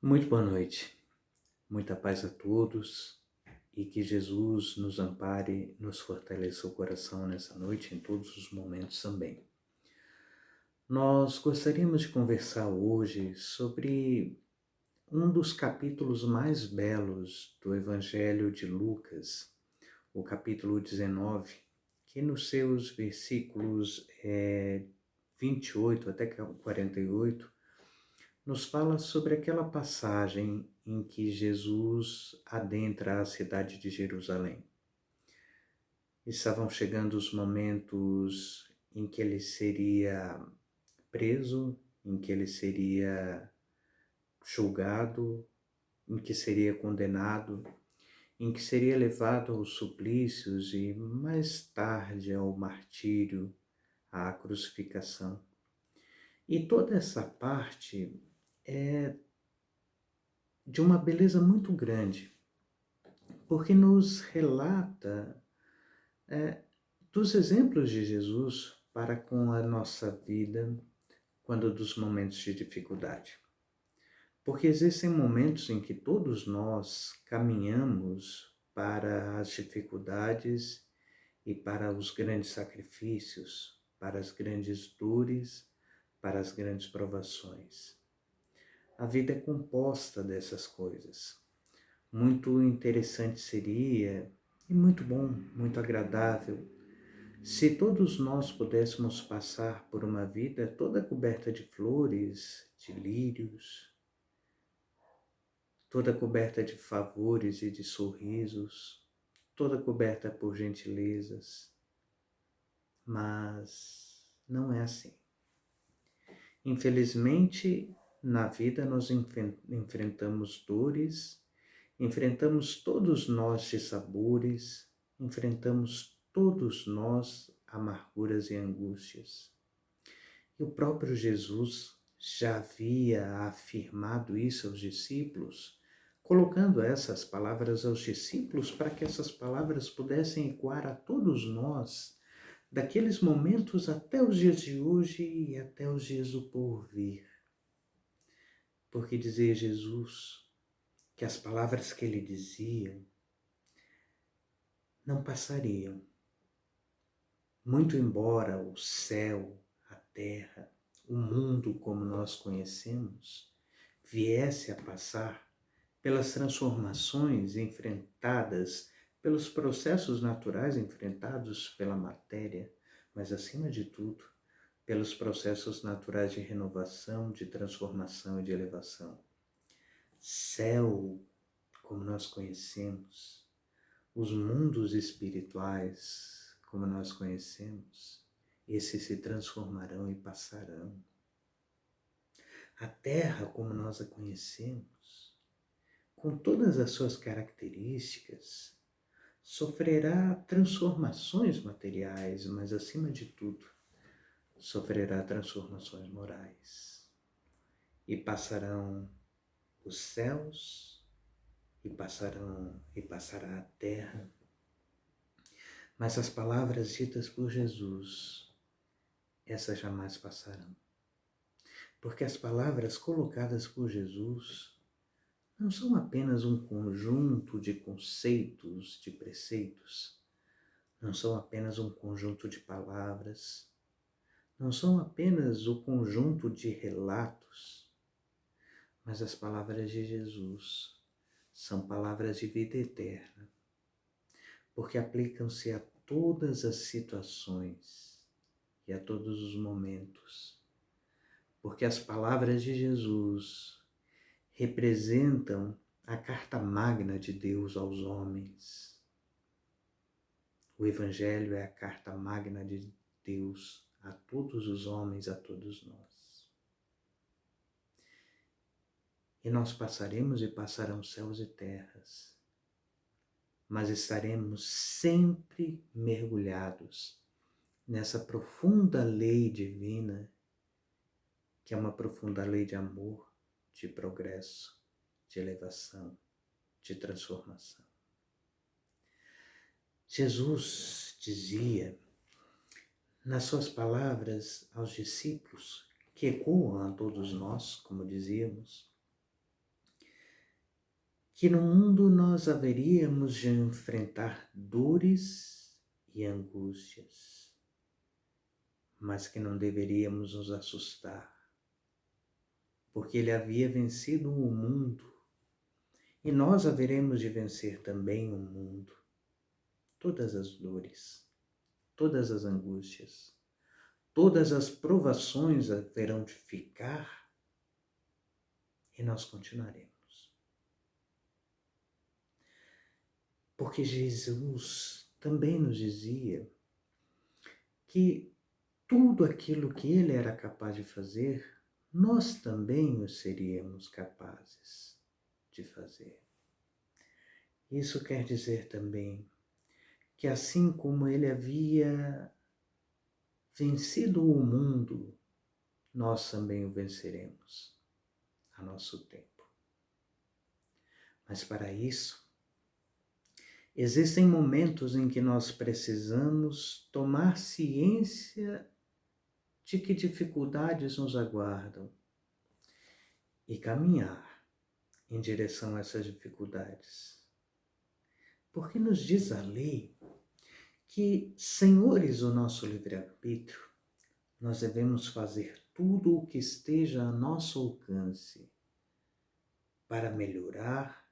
Muito boa noite, muita paz a todos e que Jesus nos ampare, nos fortaleça o coração nessa noite, em todos os momentos também. Nós gostaríamos de conversar hoje sobre um dos capítulos mais belos do Evangelho de Lucas, o capítulo 19, que nos seus versículos 28 até 48, nos fala sobre aquela passagem em que Jesus adentra a cidade de Jerusalém. Estavam chegando os momentos em que ele seria preso, em que ele seria julgado, em que seria condenado, em que seria levado aos suplícios e mais tarde ao martírio, à crucificação. E toda essa parte é de uma beleza muito grande, porque nos relata dos exemplos de Jesus para com a nossa vida quando dos momentos de dificuldade. Porque existem momentos em que todos nós caminhamos para as dificuldades e para os grandes sacrifícios, para as grandes dores, para as grandes provações. A vida é composta dessas coisas. Muito interessante seria, e muito bom, muito agradável, se todos nós pudéssemos passar por uma vida toda coberta de flores, de lírios, toda coberta de favores e de sorrisos, toda coberta por gentilezas, mas não é assim. Infelizmente, na vida nós enfrentamos dores, enfrentamos todos nós dissabores, enfrentamos todos nós amarguras e angústias. E o próprio Jesus já havia afirmado isso aos discípulos, colocando essas palavras aos discípulos para que essas palavras pudessem ecoar a todos nós, daqueles momentos até os dias de hoje e até os dias do porvir. Porque dizia Jesus que as palavras que ele dizia não passariam. Muito embora o céu, a terra, o mundo como nós conhecemos, viesse a passar pelas transformações enfrentadas, pelos processos naturais enfrentados pela matéria, mas acima de tudo, pelos processos naturais de renovação, de transformação e de elevação. Céu, como nós conhecemos, os mundos espirituais, como nós conhecemos, esses se transformarão e passarão. A Terra, como nós a conhecemos, com todas as suas características, sofrerá transformações materiais, mas acima de tudo, sofrerá transformações morais. E passarão os céus, e passará a terra. Mas as palavras ditas por Jesus, essas jamais passarão. Porque as palavras colocadas por Jesus não são apenas um conjunto de conceitos, de preceitos, não são apenas um conjunto de palavras, não são apenas o conjunto de relatos, mas as palavras de Jesus são palavras de vida eterna, porque aplicam-se a todas as situações e a todos os momentos, porque as palavras de Jesus representam a carta magna de Deus aos homens. O Evangelho é a carta magna de Deus a todos os homens, a todos nós. E nós passaremos e passarão céus e terras, mas estaremos sempre mergulhados nessa profunda lei divina, que é uma profunda lei de amor, de progresso, de elevação, de transformação. Jesus dizia, nas suas palavras aos discípulos, que ecoam a todos nós, como dizíamos, que no mundo nós haveríamos de enfrentar dores e angústias, mas que não deveríamos nos assustar, porque ele havia vencido o mundo e nós haveremos de vencer também o mundo. Todas as dores, todas as angústias, todas as provações haverão de ficar e nós continuaremos. Porque Jesus também nos dizia que tudo aquilo que ele era capaz de fazer, nós também o seríamos capazes de fazer. Isso quer dizer também que assim como ele havia vencido o mundo, nós também o venceremos a nosso tempo. Mas para isso, existem momentos em que nós precisamos tomar ciência de que dificuldades nos aguardam e caminhar em direção a essas dificuldades. Porque nos diz a lei que, senhores do nosso livre-arbítrio, nós devemos fazer tudo o que esteja a nosso alcance para melhorar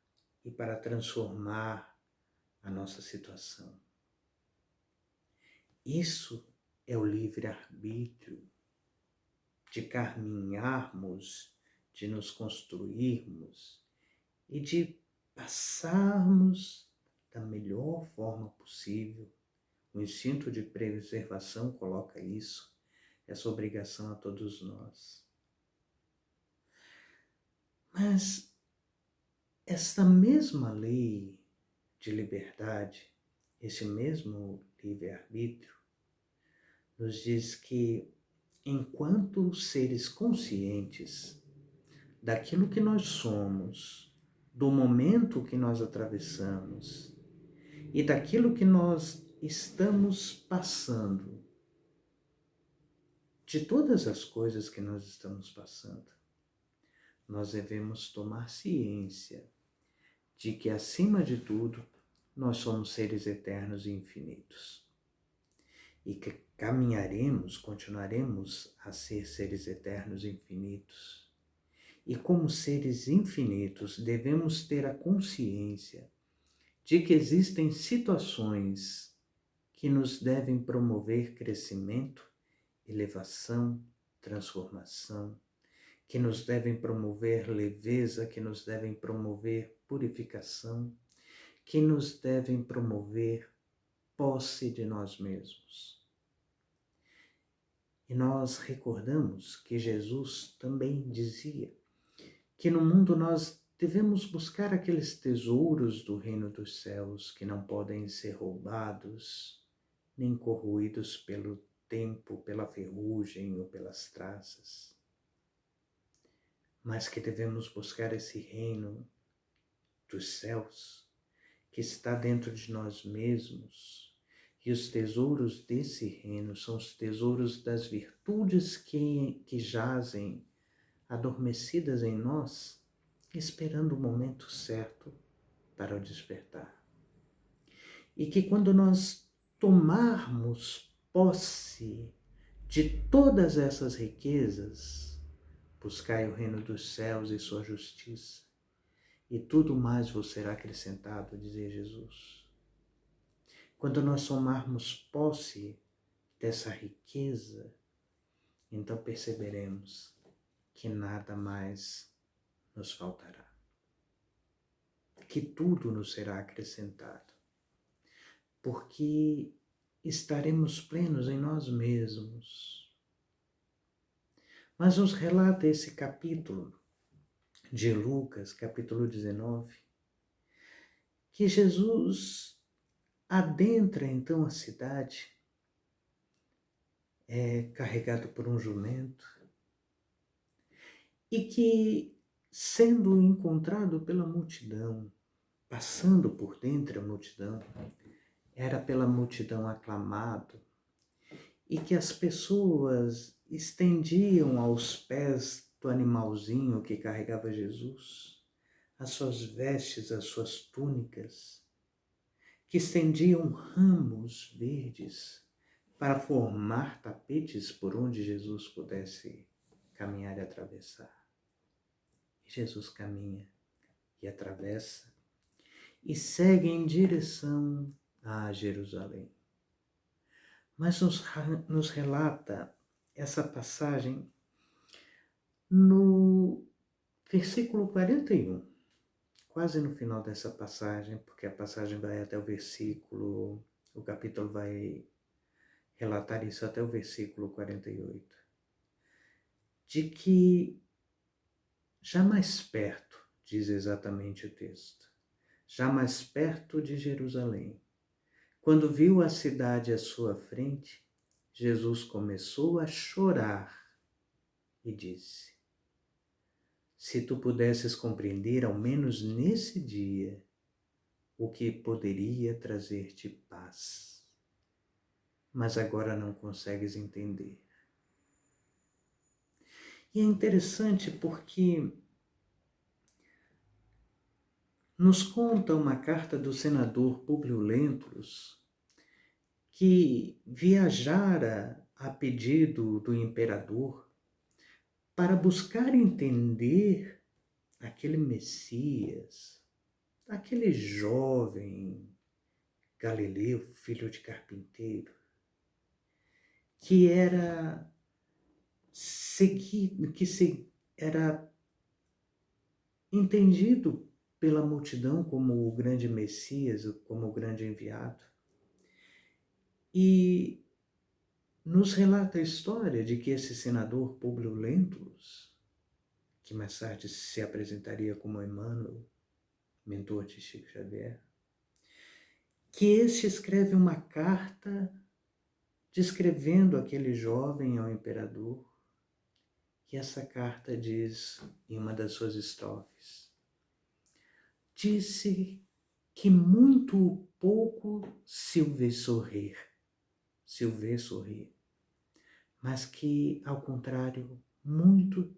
e para transformar a nossa situação. Isso é o livre-arbítrio, de caminharmos, de nos construirmos e de passarmos da melhor forma possível. O instinto de preservação coloca isso, essa obrigação a todos nós. Mas essa mesma lei de liberdade, esse mesmo livre-arbítrio, nos diz que enquanto seres conscientes daquilo que nós somos, do momento que nós atravessamos e daquilo que nós estamos passando, de todas as coisas que nós estamos passando, nós devemos tomar ciência de que, acima de tudo, nós somos seres eternos e infinitos. E que caminharemos, continuaremos a ser seres eternos e infinitos. E como seres infinitos, devemos ter a consciência de que existem situações que nos devem promover crescimento, elevação, transformação, que nos devem promover leveza, que nos devem promover purificação, que nos devem promover posse de nós mesmos. E nós recordamos que Jesus também dizia que no mundo nós devemos buscar aqueles tesouros do reino dos céus que não podem ser roubados, nem corroídos pelo tempo, pela ferrugem ou pelas traças, mas que devemos buscar esse reino dos céus que está dentro de nós mesmos. E os tesouros desse reino são os tesouros das virtudes que jazem adormecidas em nós, esperando o momento certo para o despertar. E que quando nós tomarmos posse de todas essas riquezas, buscai o reino dos céus e sua justiça, e tudo mais vos será acrescentado, dizia Jesus. Quando nós tomarmos posse dessa riqueza, então perceberemos que nada mais nos faltará, que tudo nos será acrescentado, porque estaremos plenos em nós mesmos. Mas nos relata esse capítulo de Lucas, capítulo 19, que Jesus adentra então a cidade, é carregado por um jumento, e que, sendo encontrado pela multidão, passando por dentro da multidão, era pela multidão aclamado, e que as pessoas estendiam aos pés do animalzinho que carregava Jesus as suas vestes, as suas túnicas, que estendiam ramos verdes para formar tapetes por onde Jesus pudesse caminhar e atravessar. E Jesus caminha e atravessa e segue em direção a Jerusalém. Mas nos relata essa passagem no versículo 41, quase no final dessa passagem, porque a passagem vai até o capítulo vai relatar isso até o versículo 48, de que já mais perto, diz exatamente o texto, já mais perto de Jerusalém, quando viu a cidade à sua frente, Jesus começou a chorar e disse: se tu pudesses compreender, ao menos nesse dia, o que poderia trazer-te paz. Mas agora não consegues entender. E é interessante porque nos conta uma carta do senador Públio Lentulus, que viajara a pedido do imperador para buscar entender aquele Messias, aquele jovem Galileu, filho de carpinteiro, que era seguido, era entendido pela multidão como o grande Messias, como o grande enviado. E nos relata a história de que esse senador Públio Lentulus, que mais tarde se apresentaria como Emmanuel, mentor de Chico Xavier, que este escreve uma carta descrevendo aquele jovem ao imperador, e essa carta diz, em uma das suas estrofes, disse que muito pouco se o vê sorrir, mas que, ao contrário, muito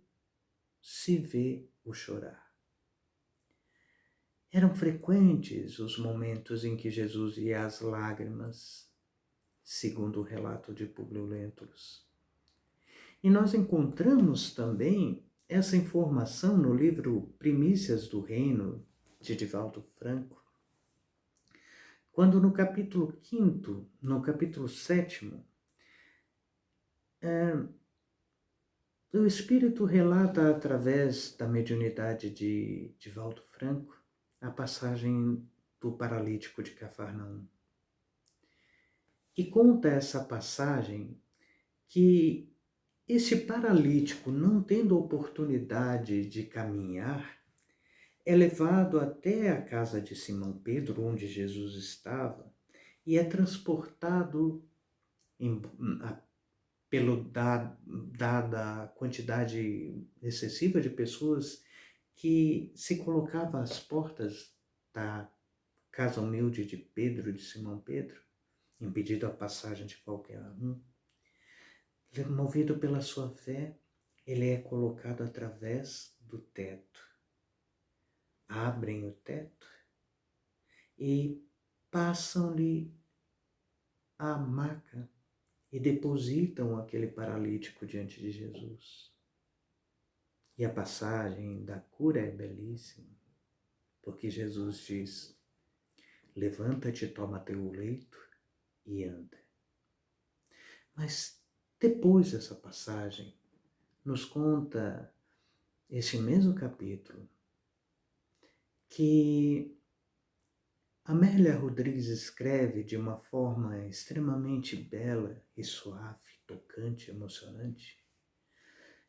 se vê o chorar. Eram frequentes os momentos em que Jesus ia às lágrimas, segundo o relato de Públio Lentulus. E nós encontramos também essa informação no livro Primícias do Reino, de Divaldo Franco, quando no capítulo 5º, no capítulo 7º, o Espírito relata através da mediunidade de Divaldo Franco a passagem do paralítico de Cafarnaum. E conta essa passagem que esse paralítico, não tendo oportunidade de caminhar, é levado até a casa de Simão Pedro, onde Jesus estava, e é transportado dada a quantidade excessiva de pessoas que se colocava às portas da casa humilde de Pedro, de Simão Pedro, impedindo a passagem de qualquer um. Movido pela sua fé, ele é colocado através do teto. Abrem o teto e passam-lhe a maca e depositam aquele paralítico diante de Jesus. E a passagem da cura é belíssima, porque Jesus diz: levanta-te, toma teu leito e anda. Mas depois dessa passagem, nos conta esse mesmo capítulo que Amélia Rodrigues escreve de uma forma extremamente bela e suave, tocante, emocionante,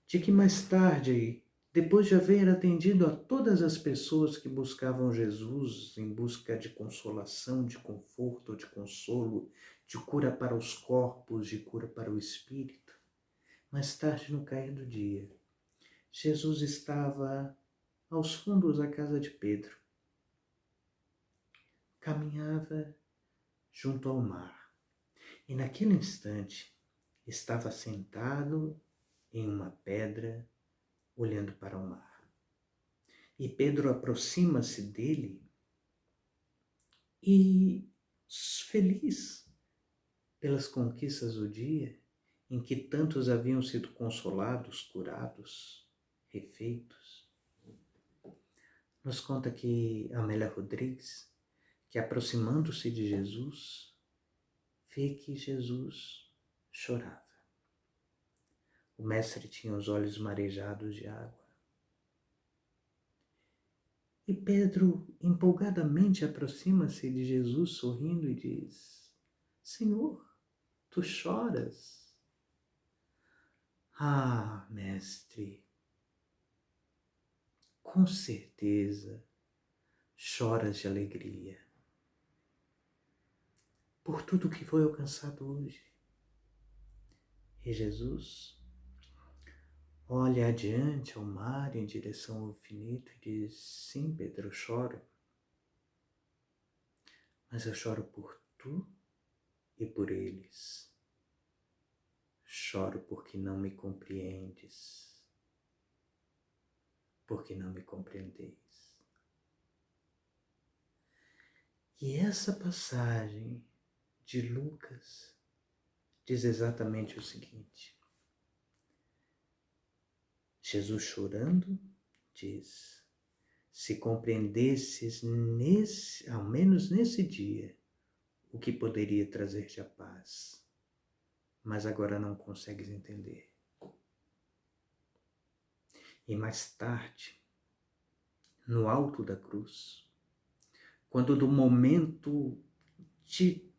de que mais tarde, depois de haver atendido a todas as pessoas que buscavam Jesus em busca de consolação, de conforto, de consolo, de cura para os corpos, de cura para o espírito, mais tarde, no cair do dia, Jesus estava aos fundos da casa de Pedro. Caminhava junto ao mar e naquele instante estava sentado em uma pedra olhando para o mar. E Pedro aproxima-se dele e, feliz pelas conquistas do dia, em que tantos haviam sido consolados, curados, refeitos, nos conta que Amélia Rodrigues, que aproximando-se de Jesus, vê que Jesus chorava. O mestre tinha os olhos marejados de água. E Pedro empolgadamente aproxima-se de Jesus, sorrindo, e diz: Senhor, tu choras? Ah, mestre, com certeza choras de alegria por tudo que foi alcançado hoje. E Jesus olha adiante ao mar em direção ao infinito e diz: sim, Pedro, eu choro, mas eu choro por tu e por eles. Choro porque não me compreendes, porque não me compreendeis. E essa passagem de Lucas diz exatamente o seguinte: Jesus chorando diz: se compreendesses ao menos nesse dia, o que poderia trazer-te a paz, mas agora não consegues entender. E mais tarde, no alto da cruz, quando do momento de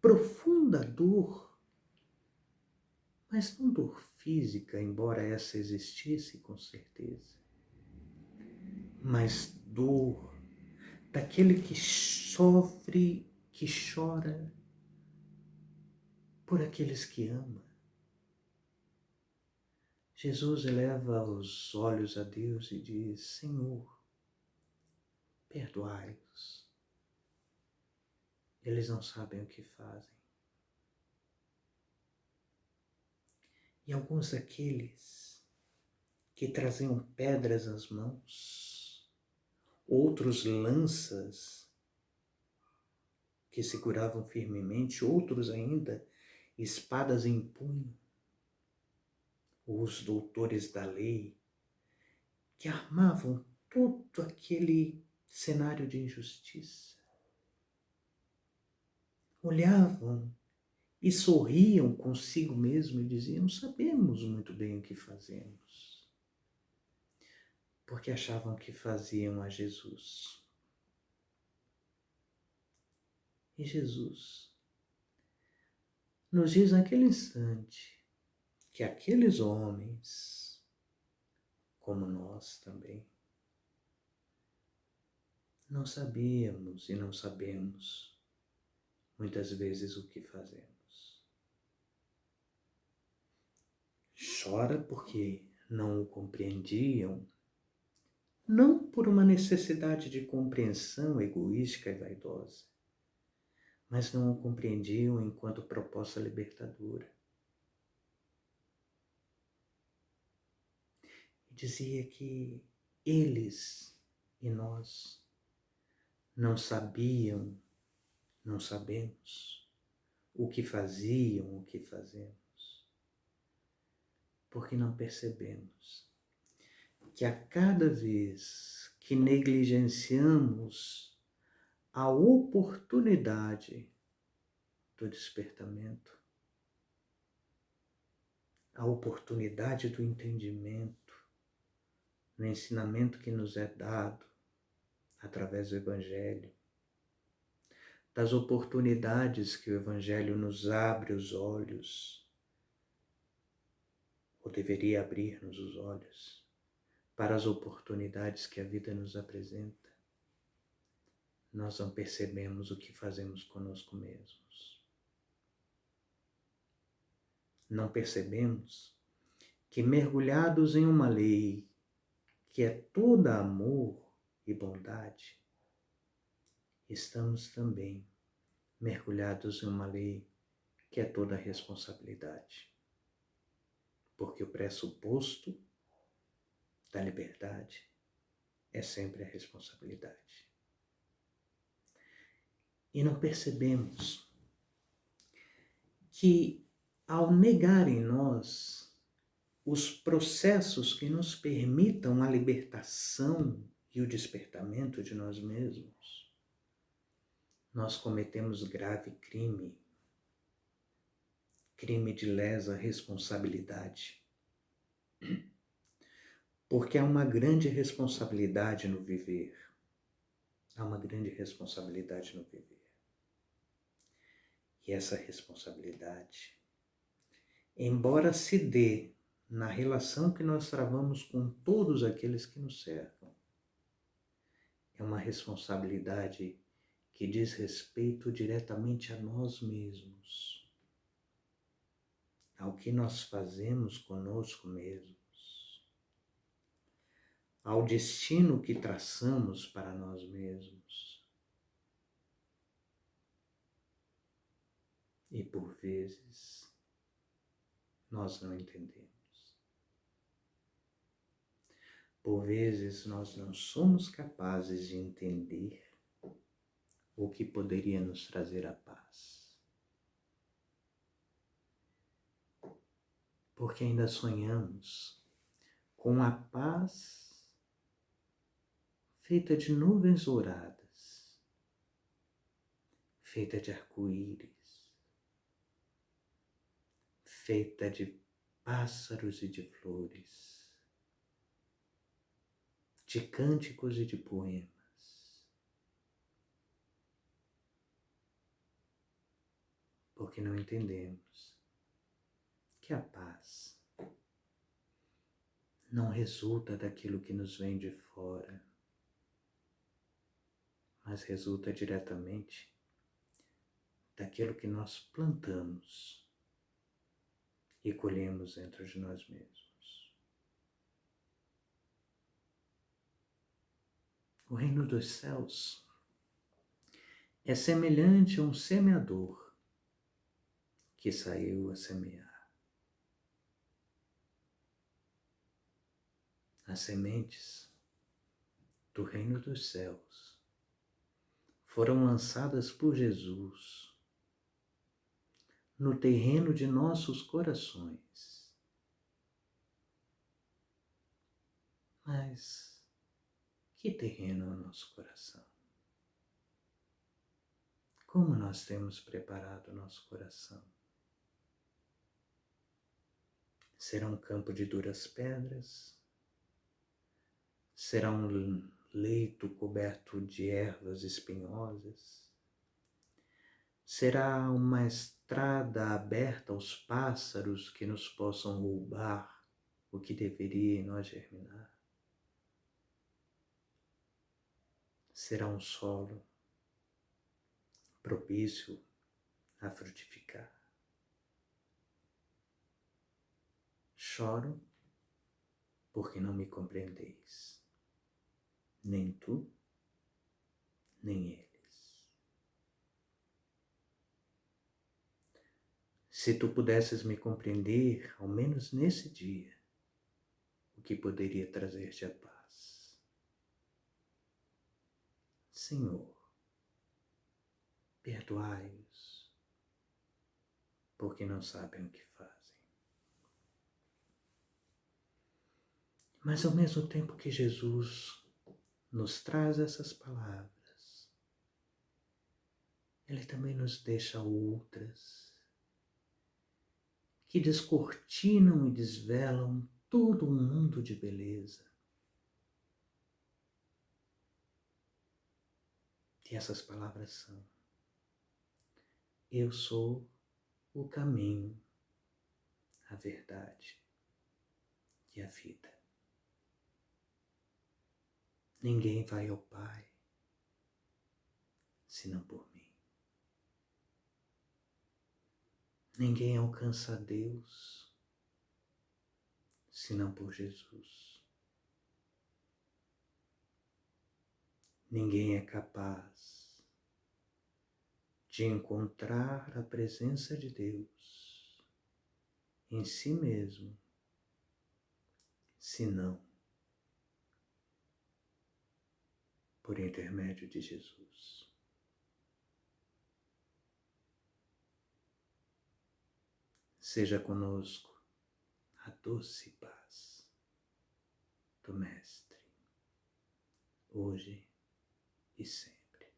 profunda dor, mas não dor física, embora essa existisse com certeza, mas dor daquele que sofre, que chora por aqueles que ama. Jesus eleva os olhos a Deus e diz: Senhor, perdoai-os. Eles não sabem o que fazem. E alguns daqueles que traziam pedras nas mãos, outros lanças que seguravam firmemente, outros ainda espadas em punho, os doutores da lei, que armavam todo aquele cenário de injustiça, olhavam e sorriam consigo mesmo e diziam: sabemos muito bem o que fazemos, porque achavam que faziam a Jesus. E Jesus nos diz naquele instante que aqueles homens, como nós também, não sabíamos e não sabemos muitas vezes o que fazemos. Chora porque não o compreendiam, não por uma necessidade de compreensão egoística e vaidosa, mas não o compreendiam enquanto proposta libertadora. E dizia que eles e nós não sabiam, não sabemos o que faziam, o que fazemos, porque não percebemos que a cada vez que negligenciamos a oportunidade do despertamento, a oportunidade do entendimento, no ensinamento que nos é dado através do Evangelho, das oportunidades que o Evangelho nos abre os olhos, ou deveria abrir-nos os olhos, para as oportunidades que a vida nos apresenta, nós não percebemos o que fazemos conosco mesmos. Não percebemos que, mergulhados em uma lei que é toda amor e bondade, estamos também mergulhados em uma lei que é toda responsabilidade. Porque o pressuposto da liberdade é sempre a responsabilidade. E não percebemos que, ao negar em nós os processos que nos permitam a libertação e o despertamento de nós mesmos, nós cometemos grave crime, crime de lesa responsabilidade. Porque há uma grande responsabilidade no viver. Há uma grande responsabilidade no viver. E essa responsabilidade, embora se dê na relação que nós travamos com todos aqueles que nos cercam, é uma responsabilidade que diz respeito diretamente a nós mesmos, ao que nós fazemos conosco mesmos, ao destino que traçamos para nós mesmos. E por vezes nós não entendemos. Por vezes nós não somos capazes de entender o que poderia nos trazer a paz. Porque ainda sonhamos com a paz feita de nuvens douradas, feita de arco-íris, feita de pássaros e de flores, de cânticos e de poemas. Porque não entendemos que a paz não resulta daquilo que nos vem de fora, mas resulta diretamente daquilo que nós plantamos e colhemos dentro de nós mesmos. O reino dos céus é semelhante a um semeador que saiu a semear. As sementes do reino dos céus foram lançadas por Jesus no terreno de nossos corações. Mas que terreno é o nosso coração? Como nós temos preparado o nosso coração? Será um campo de duras pedras? Será um leito coberto de ervas espinhosas? Será uma estrada aberta aos pássaros que nos possam roubar o que deveria em nós germinar? Será um solo propício a frutificar? Choro porque não me compreendeis, nem tu, nem eles. Se tu pudesses me compreender, ao menos nesse dia, o que poderia trazer-te a paz? Senhor, perdoai-os, porque não sabem o que fazem. Mas ao mesmo tempo que Jesus nos traz essas palavras, Ele também nos deixa outras que descortinam e desvelam todo um mundo de beleza. E essas palavras são: eu sou o caminho, a verdade e a vida. Ninguém vai ao Pai senão por mim. Ninguém alcança a Deus senão por Jesus. Ninguém é capaz de encontrar a presença de Deus em si mesmo, senão por intermédio de Jesus. Seja conosco a doce paz do Mestre, hoje e sempre.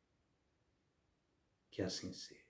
Que assim seja.